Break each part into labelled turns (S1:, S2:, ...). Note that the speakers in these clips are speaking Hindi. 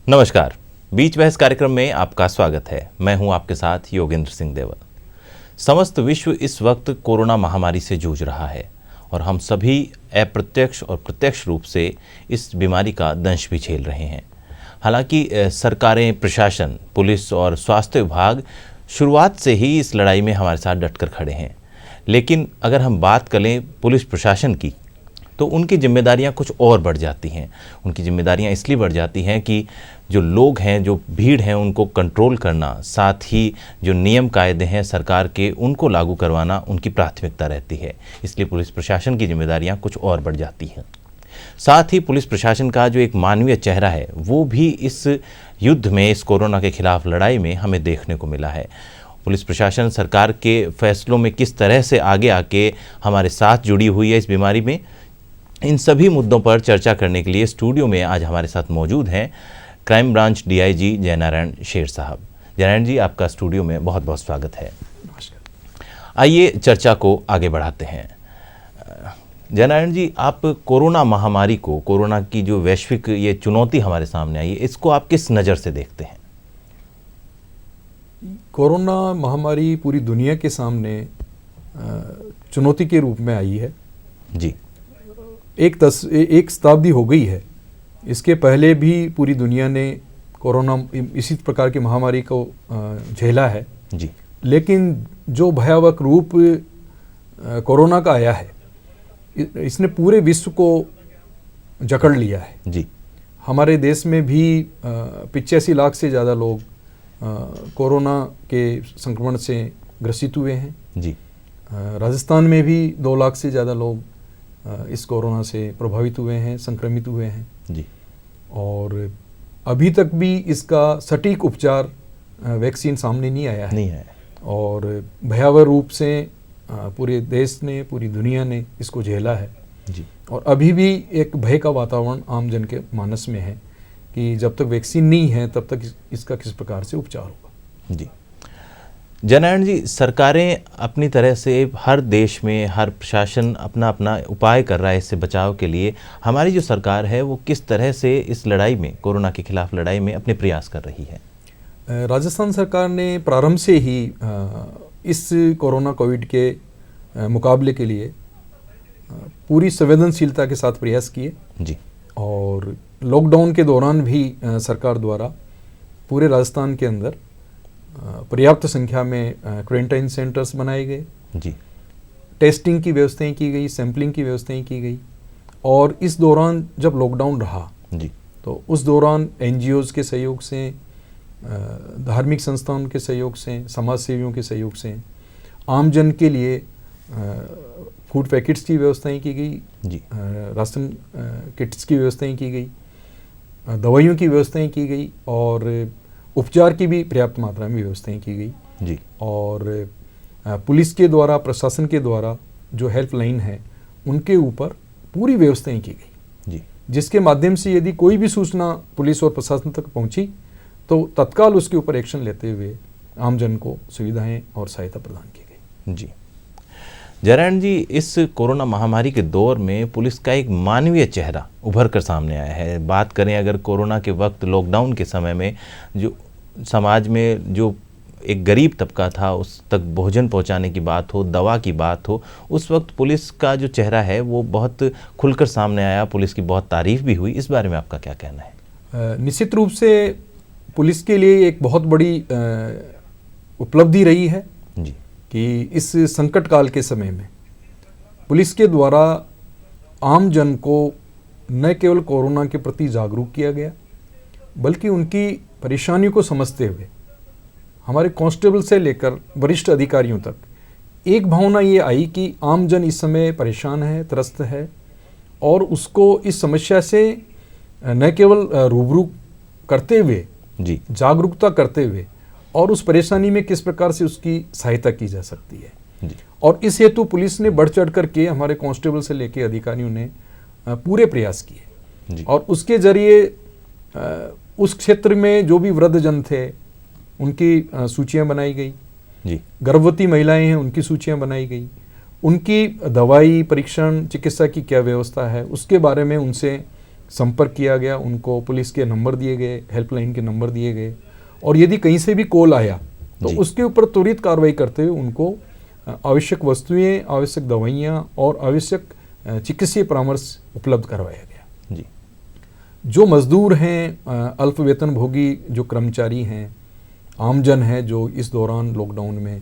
S1: नमस्कार। बीच बहस कार्यक्रम में आपका स्वागत है। मैं हूं आपके साथ योगेंद्र सिंह देवल। समस्त विश्व इस वक्त कोरोना महामारी से जूझ रहा है और हम सभी अप्रत्यक्ष और प्रत्यक्ष रूप से इस बीमारी का दंश भी झेल रहे हैं। हालांकि सरकारें, प्रशासन, पुलिस और स्वास्थ्य विभाग शुरुआत से ही इस लड़ाई में हमारे साथ डटकर खड़े हैं। लेकिन अगर हम बात करें पुलिस प्रशासन की, तो उनकी जिम्मेदारियां कुछ और बढ़ जाती हैं। उनकी जिम्मेदारियां इसलिए बढ़ जाती हैं कि जो लोग हैं, जो भीड़ हैं, उनको कंट्रोल करना, साथ ही जो नियम कायदे हैं सरकार के, उनको लागू करवाना उनकी प्राथमिकता रहती है। इसलिए पुलिस प्रशासन की जिम्मेदारियां कुछ और बढ़ जाती हैं। साथ ही पुलिस प्रशासन का जो एक मानवीय चेहरा है, वो भी इस युद्ध में, इस कोरोना के खिलाफ लड़ाई में हमें देखने को मिला है। पुलिस प्रशासन सरकार के फैसलों में किस तरह से आगे आके हमारे साथ जुड़ी हुई है इस बीमारी में, इन सभी मुद्दों पर चर्चा करने के लिए स्टूडियो में आज हमारे साथ मौजूद हैं क्राइम ब्रांच डीआईजी जयनारायण शेर साहब। जयनारायण जी, आपका स्टूडियो में बहुत बहुत स्वागत है। आइए चर्चा को आगे बढ़ाते हैं। जयनारायण जी, आप कोरोना महामारी को, कोरोना की जो वैश्विक ये चुनौती हमारे सामने आई है, इसको आप किस नज़र से देखते हैं?
S2: कोरोना महामारी पूरी दुनिया के सामने चुनौती के रूप में आई है
S1: जी।
S2: एक शताब्दी हो गई है। इसके पहले भी पूरी दुनिया ने कोरोना इसी प्रकार की महामारी को झेला है
S1: जी।
S2: लेकिन जो भयावह रूप कोरोना का आया है, इसने पूरे विश्व को जकड़ लिया है
S1: जी।
S2: हमारे देश में भी 85 लाख से ज़्यादा लोग कोरोना के संक्रमण से ग्रसित हुए हैं
S1: जी।
S2: राजस्थान में भी 2 लाख से ज़्यादा लोग इस कोरोना से प्रभावित हुए हैं, संक्रमित हुए हैं
S1: जी।
S2: और अभी तक भी इसका सटीक उपचार वैक्सीन सामने नहीं आया है। और भयावह रूप से पूरे देश ने, पूरी दुनिया ने इसको झेला है
S1: जी।
S2: और अभी भी एक भय का वातावरण आम जन के मानस में है कि जब तक वैक्सीन नहीं है तब तक इसका किस प्रकार से उपचार होगा।
S1: जी। जयनारायण जी, सरकारें अपनी तरह से, हर देश में हर प्रशासन अपना अपना उपाय कर रहा है इससे बचाव के लिए। हमारी जो सरकार है वो किस तरह से इस लड़ाई में, कोरोना के खिलाफ लड़ाई में अपने प्रयास कर रही है?
S2: राजस्थान सरकार ने प्रारंभ से ही इस कोरोना कोविड के मुकाबले के लिए पूरी संवेदनशीलता के साथ प्रयास किए
S1: जी।
S2: और लॉकडाउन के दौरान भी सरकार द्वारा पूरे राजस्थान के अंदर पर्याप्त संख्या में क्वारंटाइन सेंटर्स बनाए गए
S1: जी।
S2: टेस्टिंग की व्यवस्थाएं की गई, सैंपलिंग की व्यवस्थाएं की गई। और इस दौरान जब लॉकडाउन रहा
S1: जी,
S2: तो उस दौरान एनजीओज़ के सहयोग से, धार्मिक संस्थाओं के सहयोग से, समाज सेवियों के सहयोग से आम जन के लिए फूड पैकेट्स की व्यवस्थाएं की गई
S1: जी।
S2: राशन किट्स की व्यवस्थाएं की गई, दवाइयों की व्यवस्थाएं की गई और उपचार की भी पर्याप्त मात्रा में व्यवस्थाएं की गई
S1: जी।
S2: और पुलिस के द्वारा, प्रशासन के द्वारा जो हेल्पलाइन है उनके ऊपर पूरी व्यवस्थाएं की गई
S1: जी।
S2: जिसके माध्यम से यदि कोई भी सूचना पुलिस और प्रशासन तक पहुंची तो तत्काल उसके ऊपर एक्शन लेते हुए आमजन को सुविधाएं और सहायता प्रदान की गई।
S1: जी। जयनारायण जी, इस कोरोना महामारी के दौर में पुलिस का एक मानवीय चेहरा उभर कर सामने आया है। बात करें अगर कोरोना के वक्त, लॉकडाउन के समय में, जो समाज में जो एक गरीब तबका था उस तक भोजन पहुंचाने की बात हो, दवा की बात हो, उस वक्त पुलिस का जो चेहरा है वो बहुत खुलकर सामने आया। पुलिस की बहुत तारीफ भी हुई। इस बारे में आपका क्या कहना है?
S2: निश्चित रूप से पुलिस के लिए एक बहुत बड़ी उपलब्धि रही है
S1: जी
S2: कि इस संकट काल के समय में पुलिस के द्वारा आम जन को न केवल कोरोना के प्रति जागरूक किया गया बल्कि उनकी परेशानियों को समझते हुए हमारे कांस्टेबल से लेकर वरिष्ठ अधिकारियों तक एक भावना ये आई कि आम जन इस समय परेशान है, त्रस्त है और उसको इस समस्या से न केवल रूबरू करते हुए
S1: जी,
S2: जागरूकता करते हुए और उस परेशानी में किस प्रकार से उसकी सहायता की जा सकती है
S1: जी।
S2: और इस हेतु पुलिस ने बढ़ चढ़ करके, हमारे कांस्टेबल से लेकर अधिकारियों ने पूरे प्रयास किए और उसके जरिए उस क्षेत्र में जो भी वृद्धजन थे उनकी सूचियां बनाई गई
S1: जी।
S2: गर्भवती महिलाएं हैं उनकी सूचियां बनाई गई, उनकी दवाई, परीक्षण, चिकित्सा की क्या व्यवस्था है उसके बारे में उनसे संपर्क किया गया, उनको पुलिस के नंबर दिए गए, हेल्पलाइन के नंबर दिए गए, और यदि कहीं से भी कॉल आया तो
S1: जी।
S2: उसके ऊपर त्वरित कार्रवाई करते हुए उनको आवश्यक वस्तुएं, आवश्यक दवाइयाँ और आवश्यक चिकित्सीय परामर्श उपलब्ध करवाया गया।
S1: जी।
S2: जो मजदूर हैं, अल्प वेतन भोगी जो कर्मचारी हैं, आमजन है जो इस दौरान लॉकडाउन में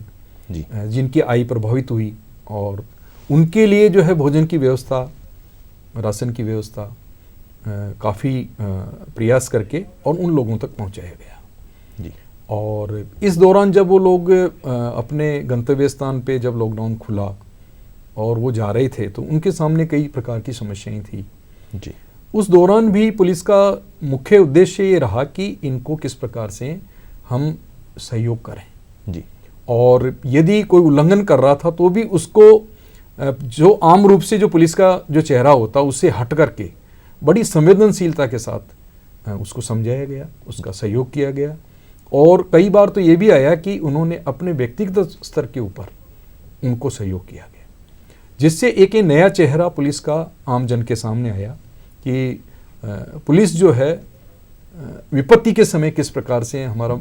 S1: जी।
S2: जिनकी आय प्रभावित हुई, और उनके लिए जो है भोजन की व्यवस्था, राशन की व्यवस्था काफ़ी प्रयास करके और उन लोगों तक पहुंचाया गया।
S1: जी।
S2: और इस दौरान जब वो लोग अपने गंतव्य स्थान पे जब लॉकडाउन खुला और वो जा रहे थे तो उनके सामने कई प्रकार की समस्याएं थी।
S1: जी।
S2: उस दौरान भी पुलिस का मुख्य उद्देश्य ये रहा कि इनको किस प्रकार से हम सहयोग करें,
S1: जी।
S2: और यदि कोई उल्लंघन कर रहा था तो भी उसको जो आम रूप से जो पुलिस का जो चेहरा होता उससे हट करके बड़ी संवेदनशीलता के साथ उसको समझाया गया, उसका सहयोग किया गया। और कई बार तो ये भी आया कि उन्होंने अपने व्यक्तिगत स्तर के ऊपर उनको सहयोग किया गया, जिससे एक नया चेहरा पुलिस का आम जन के सामने आया कि पुलिस जो है विपत्ति के समय किस प्रकार से हमारा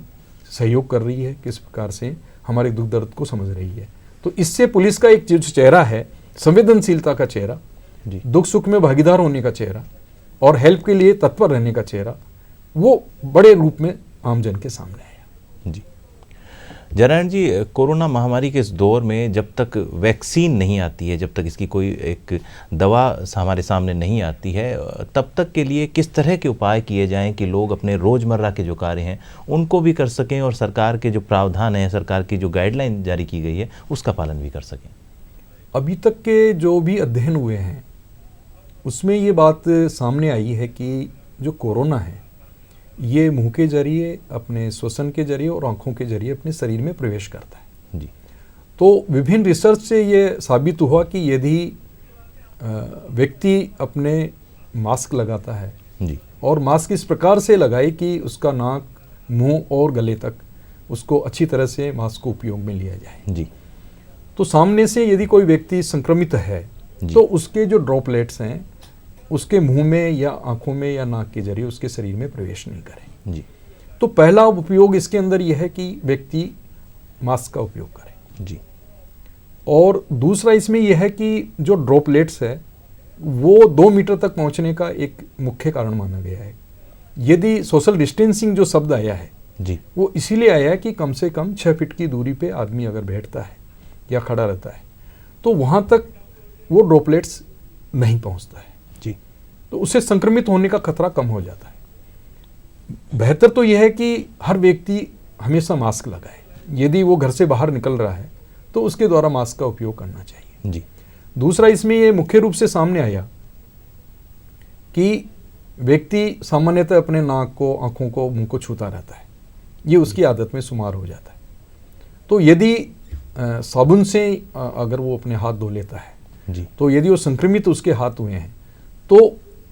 S2: सहयोग कर रही है, किस प्रकार से हमारे दुख दर्द को समझ रही है। तो इससे पुलिस का एक जो चेहरा है, संवेदनशीलता का चेहरा,
S1: जी।
S2: दुख सुख में भागीदार होने का चेहरा और हेल्प के लिए तत्पर रहने का चेहरा, वो बड़े रूप में आमजन के सामने आया।
S1: जी। जयनारायण जी, कोरोना महामारी के इस दौर में जब तक वैक्सीन नहीं आती है, जब तक इसकी कोई एक दवा हमारे सामने नहीं आती है, तब तक के लिए किस तरह के उपाय किए जाएं कि लोग अपने रोज़मर्रा के जो कार्य हैं उनको भी कर सकें और सरकार के जो प्रावधान हैं, सरकार की जो गाइडलाइन जारी की गई है उसका पालन भी कर सकें?
S2: अभी तक के जो भी अध्ययन हुए हैं उसमें ये बात सामने आई है कि जो कोरोना है ये मुंह के जरिए, अपने श्वसन के जरिए और आंखों के जरिए अपने शरीर में प्रवेश करता है।
S1: जी।
S2: तो विभिन्न रिसर्च से ये साबित हुआ कि यदि व्यक्ति अपने मास्क लगाता है
S1: जी।
S2: और मास्क इस प्रकार से लगाए कि उसका नाक, मुंह और गले तक उसको अच्छी तरह से मास्क को उपयोग में लिया जाए,
S1: जी।
S2: तो सामने से यदि कोई व्यक्ति संक्रमित है तो उसके जो ड्रॉपलेट्स हैं उसके मुंह में या आंखों में या नाक के जरिए उसके शरीर में प्रवेश नहीं करें।
S1: जी।
S2: तो पहला उपयोग इसके अंदर यह है कि व्यक्ति मास्क का उपयोग करे।
S1: जी।
S2: और दूसरा इसमें यह है कि जो ड्रॉपलेट्स है वो 2 मीटर तक पहुंचने का एक मुख्य कारण माना गया है। यदि सोशल डिस्टेंसिंग जो शब्द आया है
S1: जी।
S2: वो इसीलिए आया है कि कम से कम 6 फीट की दूरी पे आदमी अगर बैठता है या खड़ा रहता है तो वहाँ तक वो ड्रॉपलेट्स नहीं पहुँचता है,
S1: जी।
S2: तो उससे संक्रमित होने का खतरा कम हो जाता है। बेहतर तो यह है कि हर व्यक्ति हमेशा मास्क लगाए, यदि वो घर से बाहर निकल रहा है तो उसके द्वारा मास्क का उपयोग करना चाहिए।
S1: जी।
S2: दूसरा इसमें ये मुख्य रूप से सामने आया कि व्यक्ति सामान्यतः अपने नाक को, आंखों को, मुंह को छूता रहता है, ये उसकी आदत में शुमार हो जाता है। तो यदि साबुन से अगर वो अपने हाथ धो लेता है
S1: जी।
S2: तो यदि वो संक्रमित उसके हाथ हुए हैं तो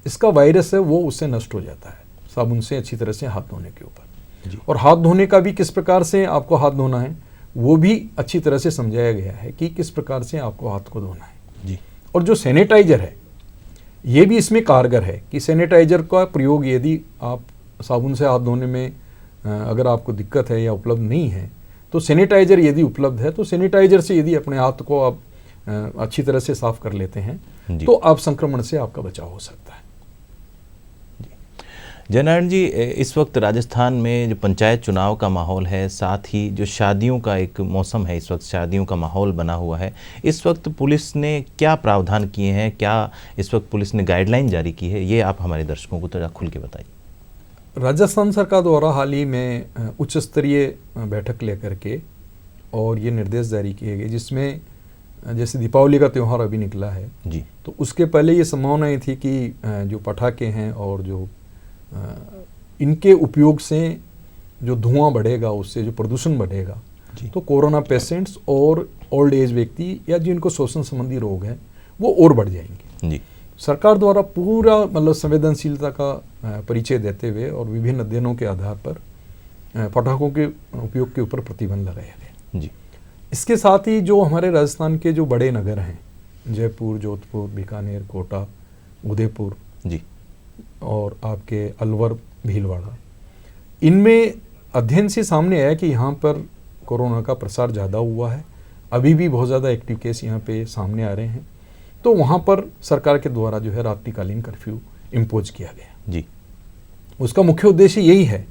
S2: इसका वायरस है वो उससे नष्ट हो जाता है साबुन से अच्छी तरह से हाथ धोने के ऊपर।
S1: जी।
S2: और हाथ धोने का भी किस प्रकार से आपको हाथ धोना है वो भी अच्छी तरह से समझाया गया है कि किस प्रकार से आपको हाथ को धोना है।
S1: जी।
S2: और जो सैनिटाइजर है ये भी इसमें कारगर है कि सैनिटाइजर का प्रयोग यदि आप साबुन से हाथ धोने में अगर आपको दिक्कत है या उपलब्ध नहीं है तो सैनिटाइजर यदि उपलब्ध है तो सैनिटाइजर से यदि अपने हाथ को आप अच्छी तरह से साफ कर लेते हैं तो आप संक्रमण से आपका बचाव हो सकता है।
S1: जयनारायण जी, इस वक्त राजस्थान में जो पंचायत चुनाव का माहौल है, साथ ही जो शादियों का एक मौसम है, इस वक्त शादियों का माहौल बना हुआ है, इस वक्त पुलिस ने क्या प्रावधान किए हैं, क्या इस वक्त पुलिस ने गाइडलाइन जारी की है, ये आप हमारे दर्शकों को थोड़ा खुल के बताइए।
S2: राजस्थान सरकार द्वारा हाल ही में उच्च स्तरीय बैठक लेकर के और ये निर्देश जारी किए गए, जिसमें जैसे दीपावली का त्यौहार अभी निकला है
S1: जी,
S2: तो उसके पहले ये संभावनाएं थी कि जो पटाखे हैं और जो इनके उपयोग से जो धुआं बढ़ेगा, उससे जो प्रदूषण बढ़ेगा, तो कोरोना पेशेंट्स और ओल्ड एज व्यक्ति या जिनको श्वसन संबंधी रोग हैं वो और बढ़ जाएंगे।
S1: जी।
S2: सरकार द्वारा पूरा मतलब संवेदनशीलता का परिचय देते हुए और विभिन्न अध्ययनों के आधार पर पटाखों के उपयोग के ऊपर प्रतिबंध लगाया गया।
S1: जी।
S2: इसके साथ ही जो हमारे राजस्थान के जो बड़े नगर हैं, जयपुर, जोधपुर, बीकानेर, कोटा, उदयपुर,
S1: जी,
S2: और आपके अलवर, भीलवाड़ा, इनमें अध्ययन से सामने आया कि यहाँ पर कोरोना का प्रसार ज़्यादा हुआ है। अभी भी बहुत ज़्यादा एक्टिव केस यहाँ पे सामने आ रहे हैं। तो वहाँ पर सरकार के द्वारा जो है रात्रिकालीन कर्फ्यू इम्पोज किया गया
S1: जी।
S2: उसका मुख्य उद्देश्य यही है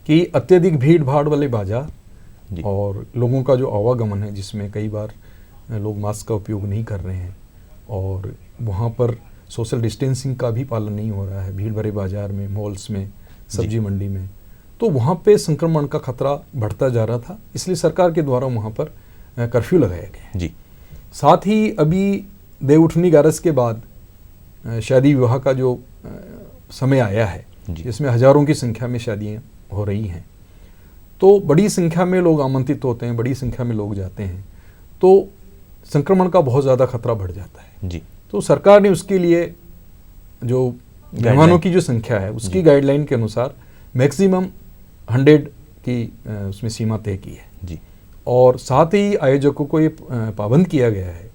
S2: कि अत्यधिक भीड़ भाड़ वाले बाजार
S1: जी।
S2: और लोगों का जो आवागमन है, जिसमें कई बार लोग मास्क का उपयोग नहीं कर रहे हैं और वहाँ पर सोशल डिस्टेंसिंग का भी पालन नहीं हो रहा है, भीड़ भरे बाजार में, मॉल्स में, सब्जी मंडी में, तो वहाँ पे संक्रमण का खतरा बढ़ता जा रहा था। इसलिए सरकार के द्वारा वहाँ पर कर्फ्यू लगाया गया
S1: जी।
S2: साथ ही अभी देवउठनी ग्यारस के बाद शादी विवाह का जो समय आया है, जिसमें हजारों की संख्या में शादियाँ हो रही हैं, तो बड़ी संख्या में लोग आमंत्रित होते हैं, बड़ी संख्या में लोग जाते हैं, तो संक्रमण का बहुत ज़्यादा खतरा बढ़ जाता है
S1: जी।
S2: तो सरकार ने उसके लिए जो मेहमानों की जो संख्या है उसकी गाइडलाइन के अनुसार मैक्सिमम 100 की उसमें सीमा तय की है
S1: जी।
S2: और साथ ही आयोजकों को ये पाबंद किया गया है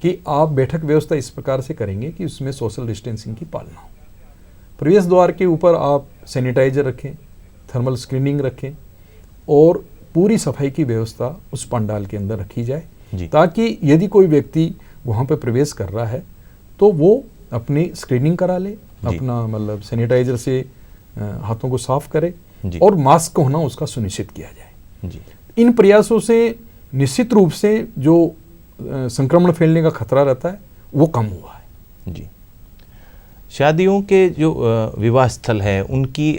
S2: कि आप बैठक व्यवस्था इस प्रकार से करेंगे कि उसमें सोशल डिस्टेंसिंग की पालना हो। प्रवेश द्वार के ऊपर आप सैनिटाइजर रखें, थर्मल स्क्रीनिंग रखें और पूरी सफाई की व्यवस्था उस पंडाल के अंदर रखी जाए, ताकि यदि कोई व्यक्ति वहाँ पर प्रवेश कर रहा है तो वो अपनी स्क्रीनिंग करा ले, अपना मतलब सैनिटाइजर से हाथों को साफ करे और मास्क होना उसका सुनिश्चित किया जाए। इन प्रयासों से निश्चित रूप से जो संक्रमण फैलने का खतरा रहता है वो कम हुआ है।
S1: जी। शादियों के जो विवाह स्थल है उनकी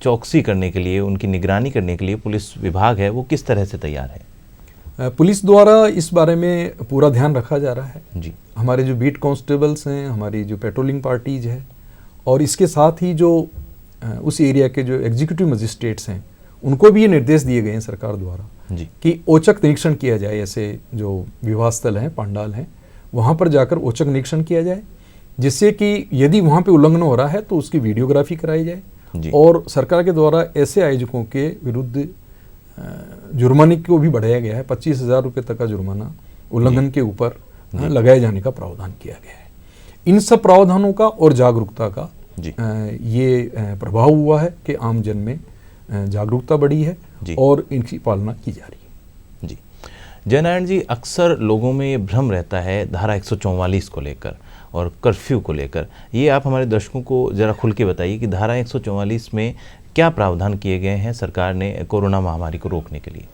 S1: चौकसी करने के लिए, उनकी निगरानी करने के लिए पुलिस विभाग है वो किस तरह से तैयार है?
S2: पुलिस द्वारा इस बारे में पूरा ध्यान रखा जा रहा है
S1: जी।
S2: हमारे जो बीट कांस्टेबल्स हैं, हमारी जो पेट्रोलिंग पार्टीज है और इसके साथ ही जो उस एरिया के जो एग्जीक्यूटिव मजिस्ट्रेट्स हैं उनको भी ये निर्देश दिए गए हैं सरकार द्वारा
S1: जी।
S2: कि औचक निरीक्षण किया जाए। ऐसे जो विवाह स्थल हैं, पंडाल हैं, वहाँ पर जाकर औचक निरीक्षण किया जाए, जिससे कि यदि वहाँ पे उल्लंघन हो रहा है तो उसकी वीडियोग्राफी कराई जाए और सरकार के द्वारा ऐसे आयोजकों के विरुद्ध जुर्माने को भी बढ़ाया गया है। 25,000 रुपये तक का जुर्माना उल्लंघन के ऊपर लगाए जाने का प्रावधान किया गया है। इन सब प्रावधानों का और जागरूकता का ये प्रभाव हुआ है कि आम जन में जागरूकता बढ़ी है और इनकी पालना की जा रही है।
S1: जी। जयनारायण जी, अक्सर लोगों में ये भ्रम रहता है धारा 144 को लेकर और कर्फ्यू को लेकर। ये आप हमारे दर्शकों को ज़रा खुल के बताइए कि धारा 144 में क्या प्रावधान किए गए हैं सरकार ने कोरोना महामारी को रोकने के लिए?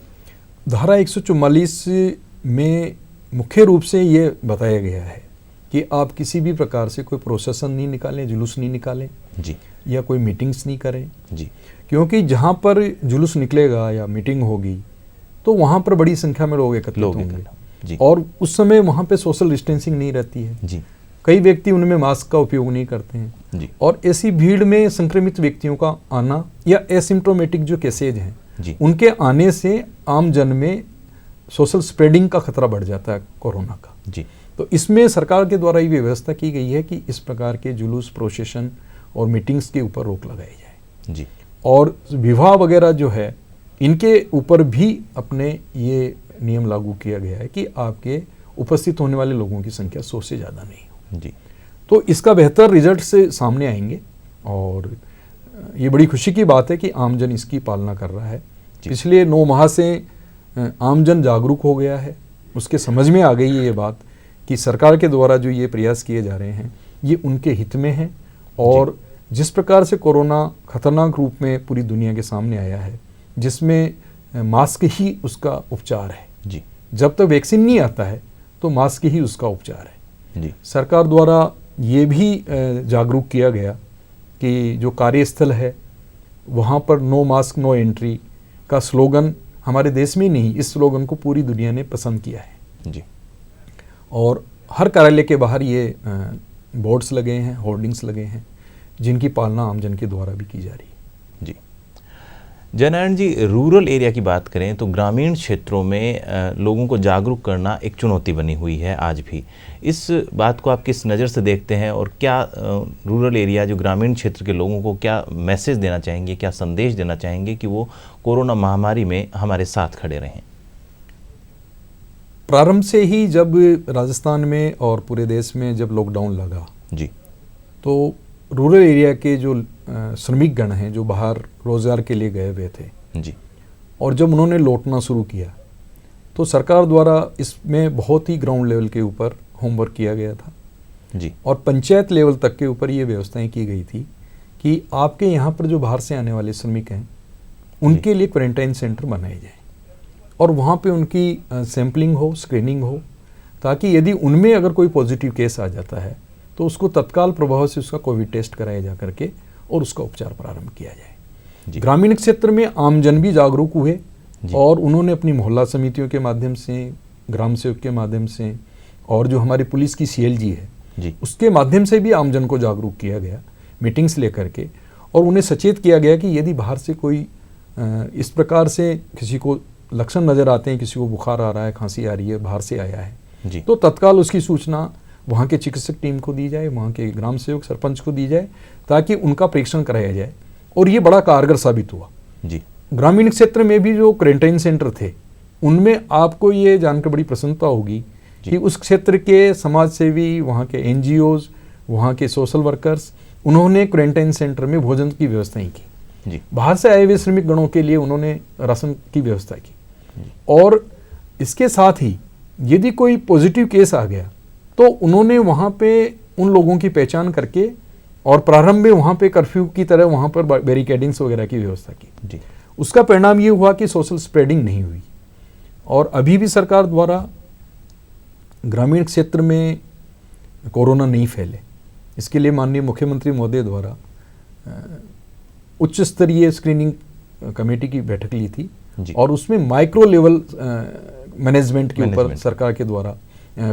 S2: धारा 144 में मुख्य रूप से ये बताया गया है कि आप किसी भी प्रकार से कोई प्रोसेसन नहीं निकालें, जुलूस नहीं निकालें
S1: जी, या
S2: कोई मीटिंग्स नहीं करें
S1: जी,
S2: क्योंकि जहाँ पर जुलूस निकलेगा या मीटिंग होगी तो वहाँ पर बड़ी संख्या में लोग एकत्रित होंगे और उस समय वहाँ पे सोशल डिस्टेंसिंग नहीं रहती है
S1: जी।
S2: कई व्यक्ति उनमें मास्क का उपयोग नहीं करते हैं
S1: जी।
S2: और ऐसी भीड़ में संक्रमित व्यक्तियों का आना या एसिम्प्टोमेटिक जो केसेज हैं उनके आने से आम जन में सोशल स्प्रेडिंग का खतरा बढ़ जाता है कोरोना का
S1: जी।
S2: तो इसमें सरकार के द्वारा ये व्यवस्था की गई है कि इस प्रकार के जुलूस, प्रोसेशन और मीटिंग्स के ऊपर रोक लगाई जाए
S1: जी।
S2: और विवाह वगैरह जो है इनके ऊपर भी अपने ये नियम लागू किया गया है कि आपके उपस्थित होने वाले लोगों की संख्या 100 से ज़्यादा नहीं हो
S1: जी।
S2: तो इसका बेहतर रिजल्ट से सामने आएंगे और ये बड़ी खुशी की बात है कि आमजन इसकी पालना कर रहा है। पिछले 9 माह से आमजन जागरूक हो गया है, उसके समझ में आ गई है ये बात कि सरकार के द्वारा जो ये प्रयास किए जा रहे हैं ये उनके हित में है और जिस प्रकार से कोरोना खतरनाक रूप में पूरी दुनिया के सामने आया है, जिसमें मास्क ही उसका उपचार है
S1: जी।
S2: जब तक वैक्सीन नहीं आता है तो मास्क ही उसका उपचार है
S1: जी।
S2: सरकार द्वारा ये भी जागरूक किया गया कि जो कार्यस्थल है वहाँ पर नो मास्क नो एंट्री का स्लोगन हमारे देश में नहीं, इस स्लोगन को पूरी दुनिया ने पसंद किया है
S1: जी। और
S2: हर कार्यालय के बाहर ये बोर्ड्स लगे हैं, होर्डिंग्स लगे हैं जिनकी पालना आमजन के द्वारा भी की जा रही है।
S1: जी। जयनारायण जी, रूरल एरिया की बात करें तो ग्रामीण क्षेत्रों में लोगों को जागरूक करना एक चुनौती बनी हुई है आज भी। इस बात को आप किस नज़र से देखते हैं और क्या रूरल एरिया जो ग्रामीण क्षेत्र के लोगों को क्या मैसेज देना चाहेंगे, क्या संदेश देना चाहेंगे कि वो कोरोना महामारी में हमारे साथ खड़े रहें?
S2: प्रारंभ से ही जब राजस्थान में और पूरे देश में जब लॉकडाउन लगा
S1: जी,
S2: तो रूरल एरिया के जो श्रमिक गण हैं जो बाहर रोज़गार के लिए गए हुए थे
S1: जी।
S2: और जब उन्होंने लौटना शुरू किया तो सरकार द्वारा इसमें बहुत ही ग्राउंड लेवल के ऊपर होमवर्क किया गया था
S1: जी।
S2: और पंचायत लेवल तक के ऊपर ये व्यवस्थाएं की गई थी कि आपके यहाँ पर जो बाहर से आने वाले श्रमिक हैं उनके लिए क्वारंटाइन सेंटर बनाए जाए और वहाँ पे उनकी सैम्पलिंग हो, स्क्रीनिंग हो, ताकि यदि उनमें अगर कोई पॉजिटिव केस आ जाता है तो उसको तत्काल प्रभाव से उसका कोविड टेस्ट कराया जा करके और उसका उपचार प्रारंभ किया जाए। ग्रामीण क्षेत्र में आमजन भी जागरूक हुए और उन्होंने अपनी मोहल्ला समितियों के माध्यम से, ग्राम सेवक के माध्यम से और जो हमारी पुलिस की CLG है
S1: जी।
S2: उसके माध्यम से भी आमजन को जागरूक किया गया, मीटिंग्स लेकर के, और उन्हें सचेत किया गया कि यदि बाहर से कोई इस प्रकार से किसी को लक्षण नज़र आते हैं, किसी को बुखार आ रहा है, खांसी आ रही है, बाहर से आया है
S1: जी।
S2: तो तत्काल उसकी सूचना वहाँ के चिकित्सक टीम को दी जाए, वहाँ के ग्राम सेवक सरपंच को दी जाए, ताकि उनका परीक्षण कराया जाए। और ये बड़ा कारगर साबित हुआ
S1: जी।
S2: ग्रामीण क्षेत्र में भी जो क्वारंटाइन सेंटर थे उनमें आपको ये जानकर बड़ी प्रसन्नता होगी कि उस क्षेत्र के समाज सेवी, वहाँ के NGOs, वहाँ के सोशल वर्कर्स, उन्होंने क्वारंटाइन सेंटर में भोजन की व्यवस्थाएं की
S1: जी।
S2: बाहर से आए हुए श्रमिक गणों के लिए उन्होंने राशन की व्यवस्था की और इसके साथ ही यदि कोई पॉजिटिव केस आ गया तो उन्होंने वहाँ पे उन लोगों की पहचान करके और प्रारंभ में वहाँ पे कर्फ्यू की तरह वहाँ पर बैरिकेडिंग्स वगैरह की व्यवस्था की
S1: जी।
S2: उसका परिणाम ये हुआ कि सोशल स्प्रेडिंग नहीं हुई और अभी भी सरकार द्वारा ग्रामीण क्षेत्र में कोरोना नहीं फैले, इसके लिए माननीय मुख्यमंत्री महोदय द्वारा उच्च स्तरीय स्क्रीनिंग कमेटी की बैठक ली थी और उसमें माइक्रो लेवल मैनेजमेंट के ऊपर सरकार के द्वारा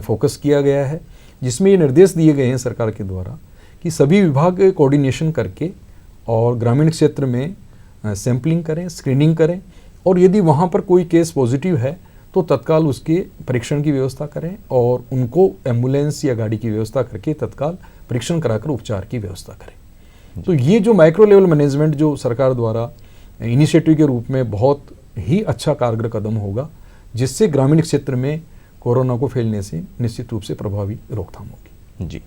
S2: फोकस किया गया है, जिसमें ये निर्देश दिए गए हैं सरकार के द्वारा कि सभी विभाग कोऑर्डिनेशन करके और ग्रामीण क्षेत्र में सैंपलिंग करें, स्क्रीनिंग करें और यदि वहाँ पर कोई केस पॉजिटिव है तो तत्काल उसके परीक्षण की व्यवस्था करें और उनको एम्बुलेंस या गाड़ी की व्यवस्था करके तत्काल परीक्षण कराकर उपचार की व्यवस्था करें। तो ये जो माइक्रो लेवल मैनेजमेंट जो सरकार द्वारा इनिशिएटिव के रूप में बहुत ही अच्छा कारगर कदम होगा, जिससे ग्रामीण क्षेत्र में कोरोना को फैलने से निश्चित रूप से प्रभावी रोकथाम होगी।
S1: जी।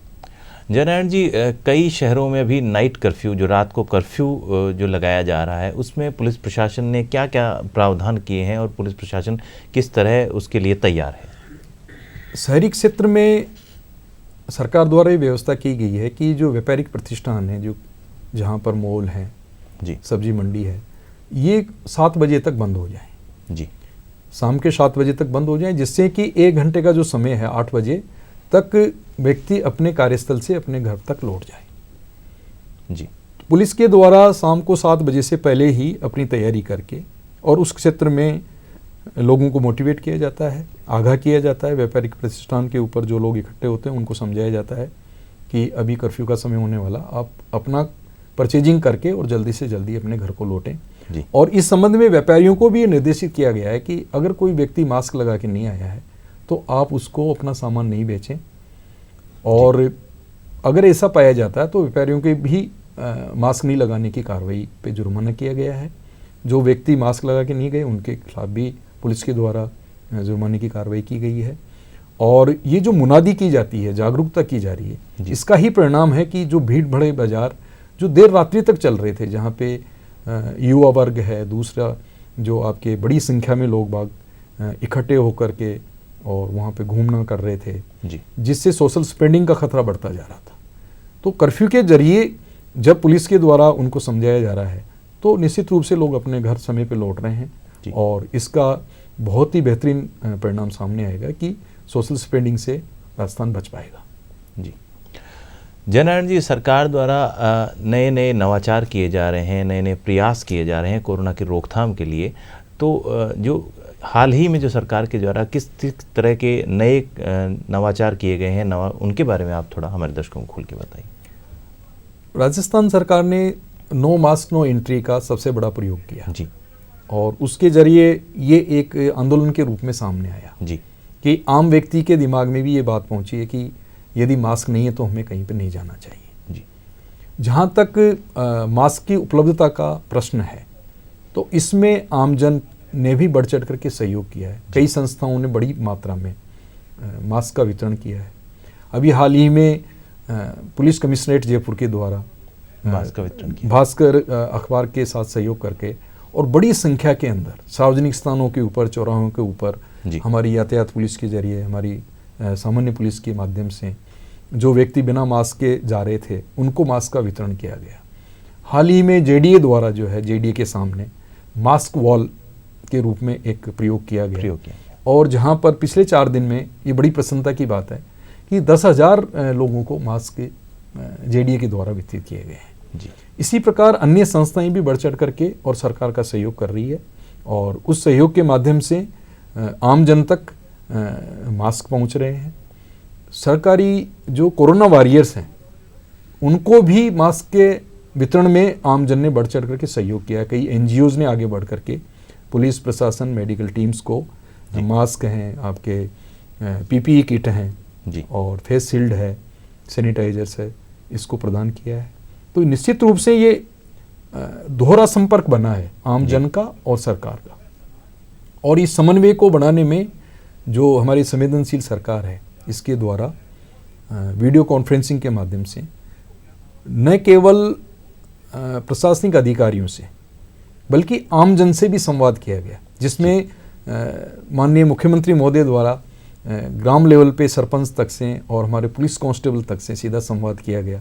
S1: जयनारायण जी, कई शहरों में भी नाइट कर्फ्यू, जो रात को कर्फ्यू जो लगाया जा रहा है, उसमें पुलिस प्रशासन ने क्या क्या प्रावधान किए हैं और पुलिस प्रशासन किस तरह उसके लिए तैयार है?
S2: शहरी क्षेत्र में सरकार द्वारा ये व्यवस्था की गई है कि जो व्यापारिक प्रतिष्ठान हैं, जो जहाँ पर मॉल हैं
S1: जी,
S2: सब्जी मंडी है, ये 7 बजे तक बंद हो जाए
S1: जी,
S2: शाम के 7 बजे तक बंद हो जाए, जिससे कि 1 घंटे का जो समय है 8 बजे तक व्यक्ति अपने कार्यस्थल से अपने घर तक लौट जाए।
S1: जी।
S2: पुलिस के द्वारा शाम को 7 बजे से पहले ही अपनी तैयारी करके और उस क्षेत्र में लोगों को मोटिवेट किया जाता है, आगाह किया जाता है। व्यापारिक प्रतिष्ठान के ऊपर जो लोग इकट्ठे होते हैं उनको समझाया जाता है कि अभी कर्फ्यू का समय होने वाला, आप अपना परचेजिंग करके और जल्दी से जल्दी अपने घर को लौटें। और इस संबंध में व्यापारियों को भी ये निर्देशित किया गया है कि अगर कोई व्यक्ति मास्क लगा के नहीं आया है तो आप उसको अपना सामान नहीं बेचें, और अगर ऐसा पाया जाता है तो व्यापारियों के भी मास्क नहीं लगाने की कार्रवाई पे जुर्माना किया गया है। जो व्यक्ति मास्क लगा के नहीं गए उनके खिलाफ भी पुलिस के द्वारा जुर्माने की कार्रवाई की गई है। और ये जो मुनादी की जाती है, जागरूकता की जा रही है, इसका ही परिणाम है कि जो भीड़ भरे बाजार जो देर रात्रि तक चल रहे थे, जहाँ पे युवा वर्ग है, दूसरा जो आपके बड़ी संख्या में लोग बाग इकट्ठे होकर के और वहाँ पे घूमना कर रहे थे, जिससे सोशल स्प्रेडिंग का खतरा बढ़ता जा रहा था। तो कर्फ्यू के जरिए जब पुलिस के द्वारा उनको समझाया जा रहा है तो निश्चित रूप से लोग अपने घर समय पे लौट रहे हैं और इसका बहुत ही बेहतरीन परिणाम सामने आएगा कि सोशल स्प्रेडिंग से राजस्थान बच पाएगा।
S1: जी। जयनारायण जी, सरकार द्वारा नए नए नवाचार किए जा रहे हैं, नए नए प्रयास किए जा रहे हैं कोरोना की रोकथाम के लिए, तो जो हाल ही में जो सरकार के द्वारा किस तरह के नए नवाचार किए गए हैं, उनके बारे में आप थोड़ा हमारे दर्शकों को खोल के बताइए।
S2: राजस्थान सरकार ने नो मास्क नो एंट्री का सबसे बड़ा प्रयोग किया
S1: जी,
S2: और उसके जरिए ये एक आंदोलन के रूप में सामने आया
S1: जी
S2: कि आम व्यक्ति के दिमाग में भी ये बात पहुंची है कि यदि मास्क नहीं है तो हमें कहीं पे नहीं जाना चाहिए।
S1: जी।
S2: जहाँ तक मास्क की उपलब्धता का प्रश्न है तो इसमें आमजन ने भी बढ़ चढ़ करके सहयोग किया है। कई संस्थाओं ने बड़ी मात्रा में मास्क का वितरण किया है। अभी हाल ही में पुलिस कमिश्नरेट जयपुर के द्वारा
S1: मास्क का वितरण किया।
S2: भास्कर अखबार के साथ सहयोग करके और बड़ी संख्या के अंदर सार्वजनिक स्थानों के ऊपर, चौराहों के ऊपर हमारी यातायात पुलिस के जरिए, हमारी सामान्य पुलिस के माध्यम से जो व्यक्ति बिना मास्क के जा रहे थे उनको मास्क का वितरण किया गया। हाल ही में जेडीए द्वारा जो है, जेडीए के सामने मास्क वॉल के रूप में एक प्रयोग किया गया। और जहां पर पिछले 4 दिन में, ये बड़ी प्रसन्नता की बात है कि 10,000 लोगों को मास्क जेडीए के द्वारा वितरित किए गए हैं। इसी प्रकार अन्य संस्थाएं भी बढ़ चढ़ करके और सरकार का सहयोग कर रही है और उस सहयोग के माध्यम से आम जन तक मास्क पहुंच रहे हैं। सरकारी जो कोरोना वॉरियर्स हैं उनको भी मास्क के वितरण में आम जन ने बढ़ चढ़ करके सहयोग किया। कई एनजीओज ने आगे बढ़ करके पुलिस प्रशासन, मेडिकल टीम्स को मास्क हैं, आपके पीपीई किट हैं और फेस शील्ड है, सैनिटाइजर्स है, इसको प्रदान किया है। तो निश्चित रूप से ये दोहरा संपर्क बना है आम जन का और सरकार का, और इस समन्वय को बढ़ाने में जो हमारी संवेदनशील सरकार है इसके द्वारा वीडियो कॉन्फ्रेंसिंग के माध्यम से न केवल प्रशासनिक अधिकारियों से बल्कि आम जन से भी संवाद किया गया, जिसमें माननीय मुख्यमंत्री महोदय द्वारा ग्राम लेवल पे सरपंच तक से और हमारे पुलिस कांस्टेबल तक से सीधा संवाद किया गया,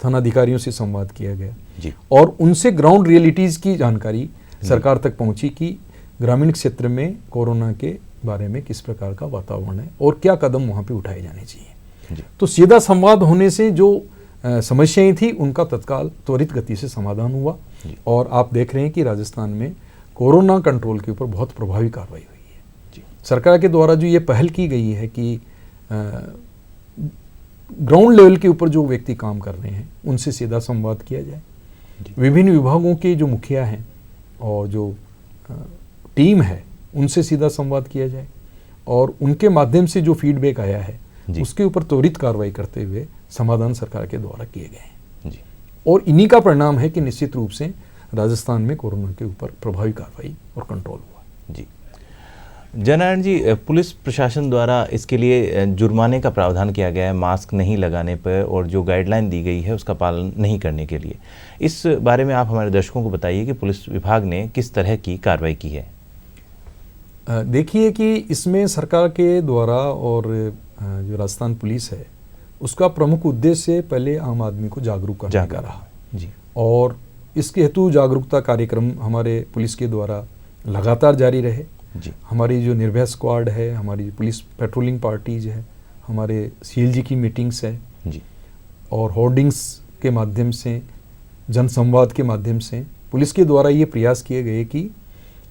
S2: थानाधिकारियों से संवाद किया गया और उनसे ग्राउंड रियलिटीज़ की जानकारी सरकार तक पहुंची कि ग्रामीण क्षेत्र में कोरोना के बारे में किस प्रकार का वातावरण है और क्या कदम वहाँ पे उठाए जाने चाहिए। तो सीधा संवाद होने से जो समस्याएं थी उनका तत्काल त्वरित गति से समाधान हुआ और आप देख रहे हैं कि राजस्थान में कोरोना कंट्रोल के ऊपर बहुत प्रभावी कार्रवाई हुई है। सरकार के द्वारा जो ये पहल की गई है कि ग्राउंड लेवल के ऊपर जो व्यक्ति काम कर रहे हैं उनसे सीधा संवाद किया जाए, विभिन्न विभागों के जो मुखिया हैं और जो टीम है उनसे सीधा संवाद किया जाए और उनके माध्यम से जो फीडबैक आया है उसके ऊपर त्वरित कार्रवाई करते हुए समाधान सरकार के द्वारा किए गए हैं। और इन्हीं का परिणाम है कि निश्चित रूप से राजस्थान में कोरोना के ऊपर प्रभावी कार्रवाई और कंट्रोल हुआ।
S1: जी जयनारायण जी, पुलिस प्रशासन द्वारा इसके लिए जुर्माने का प्रावधान किया गया है मास्क नहीं लगाने पर और जो गाइडलाइन दी गई है उसका पालन नहीं करने के लिए। इस बारे में आप हमारे दर्शकों को बताइए कि पुलिस विभाग ने किस तरह की कार्रवाई की है।
S2: देखिए कि इसमें सरकार के द्वारा और जो राजस्थान पुलिस है उसका प्रमुख उद्देश्य पहले आम आदमी को जागरूक करने का रहा जी, और इसके हेतु जागरूकता कार्यक्रम हमारे पुलिस के द्वारा लगातार जारी रहे जी। हमारी जो निर्भया स्क्वाड है, हमारी पुलिस पेट्रोलिंग पार्टीज है, हमारे सीएलजी की मीटिंग्स है जी, और होर्डिंग्स के माध्यम से, जनसंवाद के माध्यम से पुलिस के द्वारा ये प्रयास किए गए कि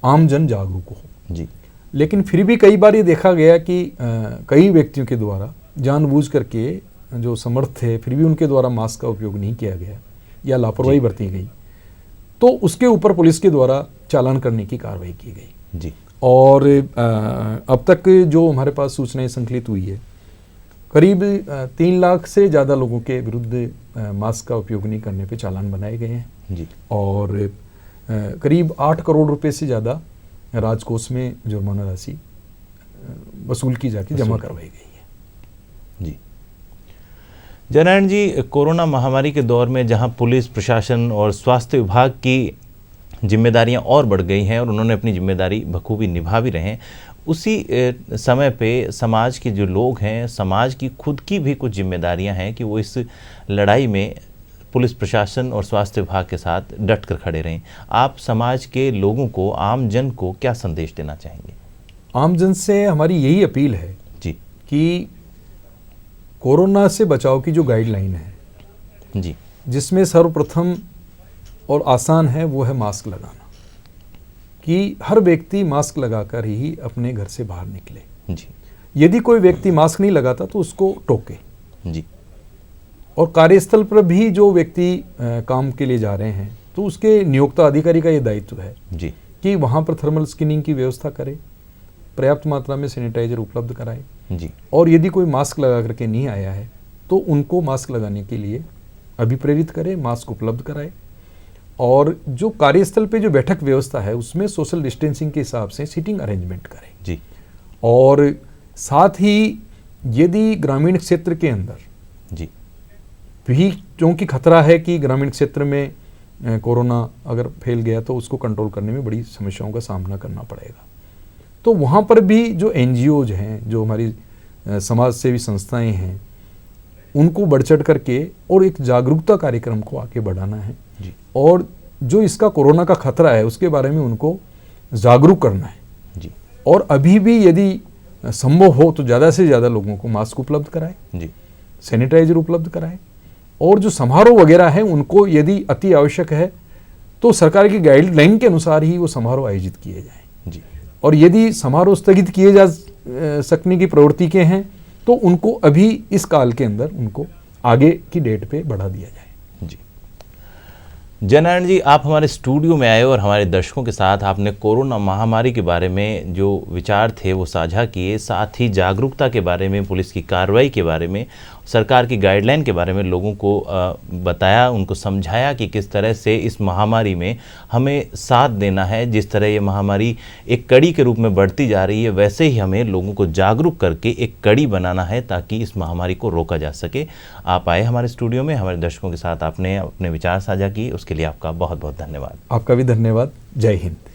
S2: आम जन जागरूक हो जी। लेकिन फिर भी कई बार ये देखा गया कि कई व्यक्तियों के द्वारा जानबूझ करके जो समर्थ थे फिर भी उनके द्वारा मास्क का उपयोग नहीं किया गया या लापरवाही बरती गई, तो उसके ऊपर पुलिस के द्वारा चालान करने की कार्रवाई की गई जी। और अब तक जो हमारे पास सूचनाएं संकलित हुई है, करीब 3 लाख से ज़्यादा लोगों के विरुद्ध मास्क का उपयोग नहीं करने पे चालान बनाए गए हैं जी। और करीब 8 करोड़ रुपए से ज़्यादा राजकोष में जुर्माना राशि वसूल की जाके जमा करवाई गई है जी।
S1: जयनारायण जी, कोरोना महामारी के दौर में जहां पुलिस प्रशासन और स्वास्थ्य विभाग की जिम्मेदारियां और बढ़ गई हैं और उन्होंने अपनी जिम्मेदारी बखूबी निभा भी रहे हैं, उसी समय पे समाज के जो लोग हैं, समाज की खुद की भी कुछ जिम्मेदारियां हैं कि वो इस लड़ाई में पुलिस प्रशासन और स्वास्थ्य विभाग के साथ डट कर खड़े रहें। आप समाज के लोगों को, आम जन को क्या संदेश देना चाहेंगे?
S2: आम जन से हमारी यही अपील है
S1: जी
S2: कि कोरोना से बचाव की जो गाइडलाइन है
S1: जी, जिसमें
S2: सर्वप्रथम और आसान है वो है मास्क लगाना, कि हर व्यक्ति मास्क लगाकर ही अपने घर से बाहर निकले जी। यदि कोई व्यक्ति मास्क नहीं लगाता तो उसको टोके जी। और कार्यस्थल पर भी जो व्यक्ति काम के लिए जा रहे हैं तो उसके नियोक्ता अधिकारी का ये दायित्व है जी कि वहाँ पर थर्मल स्क्रीनिंग की व्यवस्था करे, पर्याप्त मात्रा में सैनिटाइजर उपलब्ध कराए जी। और यदि कोई मास्क लगा करके नहीं आया है तो उनको मास्क लगाने के लिए अभिप्रेरित करे, मास्क उपलब्ध कराए। और जो कार्यस्थल पे जो बैठक व्यवस्था है उसमें सोशल डिस्टेंसिंग के हिसाब से सीटिंग अरेंजमेंट करें जी। और साथ ही यदि ग्रामीण क्षेत्र के अंदर जी भी क्योंकि खतरा है कि ग्रामीण क्षेत्र में कोरोना अगर फैल गया तो उसको कंट्रोल करने में बड़ी समस्याओं का सामना करना पड़ेगा। तो वहाँ पर भी जो NGOs हैं, जो हमारी समाज सेवी संस्थाएं हैं, उनको बढ़ चढ़ करके और एक जागरूकता कार्यक्रम को आगे बढ़ाना है
S1: जी।
S2: और जो इसका कोरोना का खतरा है उसके बारे में उनको जागरूक करना है
S1: जी।
S2: और अभी भी यदि संभव हो तो ज़्यादा से ज़्यादा लोगों को मास्क उपलब्ध कराएं,
S1: जी।
S2: सैनिटाइजर उपलब्ध कराएं और जो समारोह वगैरह है उनको यदि अति आवश्यक है तो सरकार की गाइडलाइन के अनुसार ही वो समारोह आयोजित किए जाएं।
S1: जी।
S2: और यदि समारोह स्थगित किए जा सकने की प्रवृत्ति के हैं तो उनको अभी इस काल के अंदर उनको आगे की डेट पे बढ़ा दिया जाए।
S1: जी। जयनारायण जी, आप हमारे स्टूडियो में आए और हमारे दर्शकों के साथ आपने कोरोना महामारी के बारे में जो विचार थे वो साझा किए, साथ ही जागरूकता के बारे में, पुलिस की कार्रवाई के बारे में, सरकार की गाइडलाइन के बारे में लोगों को बताया, उनको समझाया कि किस तरह से इस महामारी में हमें साथ देना है। जिस तरह ये महामारी एक कड़ी के रूप में बढ़ती जा रही है, वैसे ही हमें लोगों को जागरूक करके एक कड़ी बनाना है ताकि इस महामारी को रोका जा सके। आप आए हमारे स्टूडियो में, हमारे दर्शकों के साथ आपने अपने विचार साझा किए, उसके लिए आपका बहुत बहुत धन्यवाद।
S2: आपका भी धन्यवाद। जय हिंद।